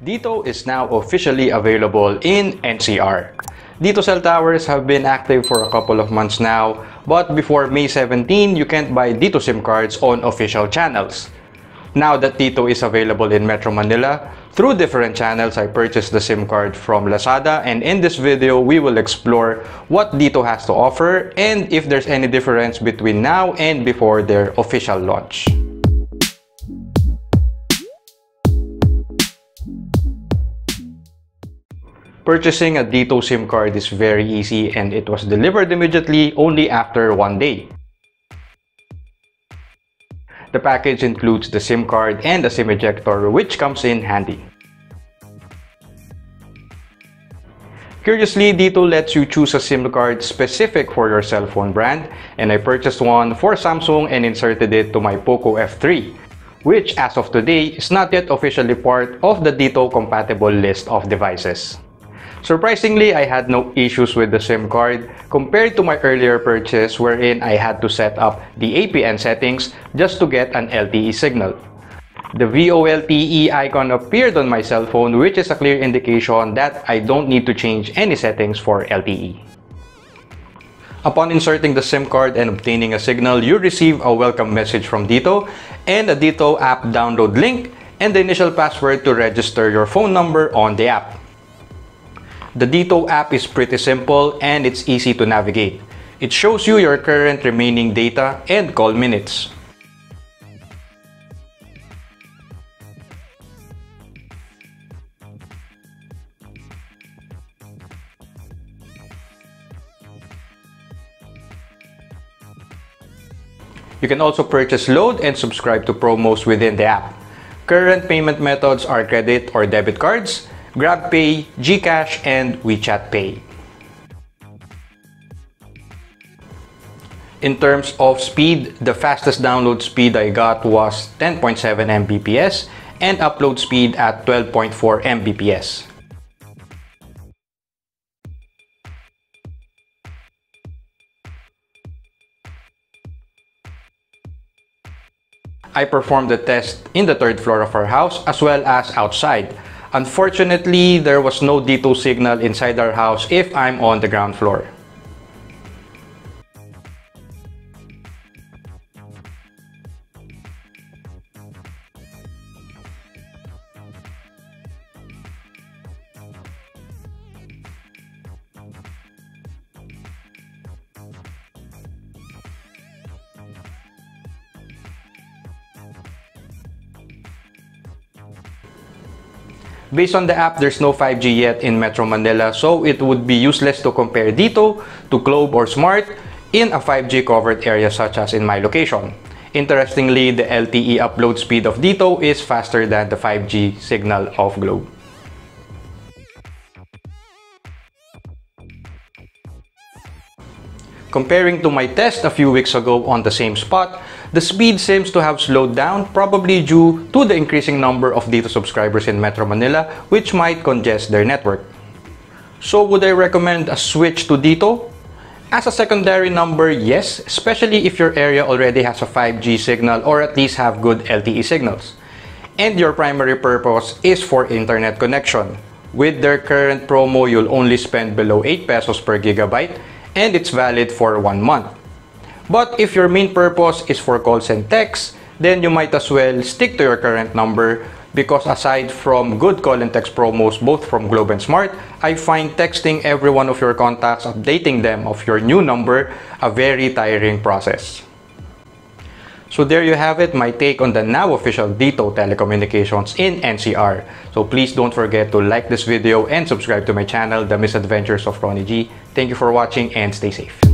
Dito is now officially available in NCR. Dito cell towers have been active for a couple of months now, but before May 17, you can't buy Dito SIM cards on official channels. Now that Dito is available in Metro Manila, through different channels I purchased the SIM card from Lazada, and in this video we will explore what Dito has to offer and if there's any difference between now and before their official launch. Purchasing a Dito SIM card is very easy and it was delivered immediately only after 1 day. The package includes the SIM card and the SIM ejector, which comes in handy. Curiously, Dito lets you choose a SIM card specific for your cell phone brand, and I purchased one for Samsung and inserted it to my POCO F3, which as of today is not yet officially part of the Dito compatible list of devices. Surprisingly, I had no issues with the SIM card compared to my earlier purchase wherein I had to set up the APN settings just to get an LTE signal. The VoLTE icon appeared on my cell phone, which is a clear indication that I don't need to change any settings for LTE. Upon inserting the SIM card and obtaining a signal, you receive a welcome message from Dito and a Dito app download link and the initial password to register your phone number on the app. The Dito app is pretty simple and it's easy to navigate. It shows you your current remaining data and call minutes. You can also purchase, load, and subscribe to promos within the app. Current payment methods are credit or debit cards, GrabPay, GCash, and WeChat Pay. In terms of speed, the fastest download speed I got was 10.7 Mbps and upload speed at 12.4 Mbps. I performed the test in the 3rd floor of our house as well as outside. Unfortunately, there was no Dito signal inside our house if I'm on the ground floor. Based on the app, there's no 5G yet in Metro Manila, so it would be useless to compare Dito to Globe or Smart in a 5G covered area such as in my location. Interestingly, the LTE upload speed of Dito is faster than the 5G signal of Globe. Comparing to my test a few weeks ago on the same spot, the speed seems to have slowed down, probably due to the increasing number of Dito subscribers in Metro Manila, which might congest their network. So would I recommend a switch to Dito? As a secondary number, yes, especially if your area already has a 5G signal or at least have good LTE signals. And your primary purpose is for internet connection. With their current promo, you'll only spend below 8 pesos per gigabyte and it's valid for 1 month. But if your main purpose is for calls and texts, then you might as well stick to your current number because aside from good call and text promos both from Globe and Smart, I find texting every one of your contacts, updating them of your new number, a very tiring process. So there you have it, my take on the now official Dito telecommunications in NCR. So please don't forget to like this video and subscribe to my channel, The Misadventures of Ronnie G. Thank you for watching and stay safe.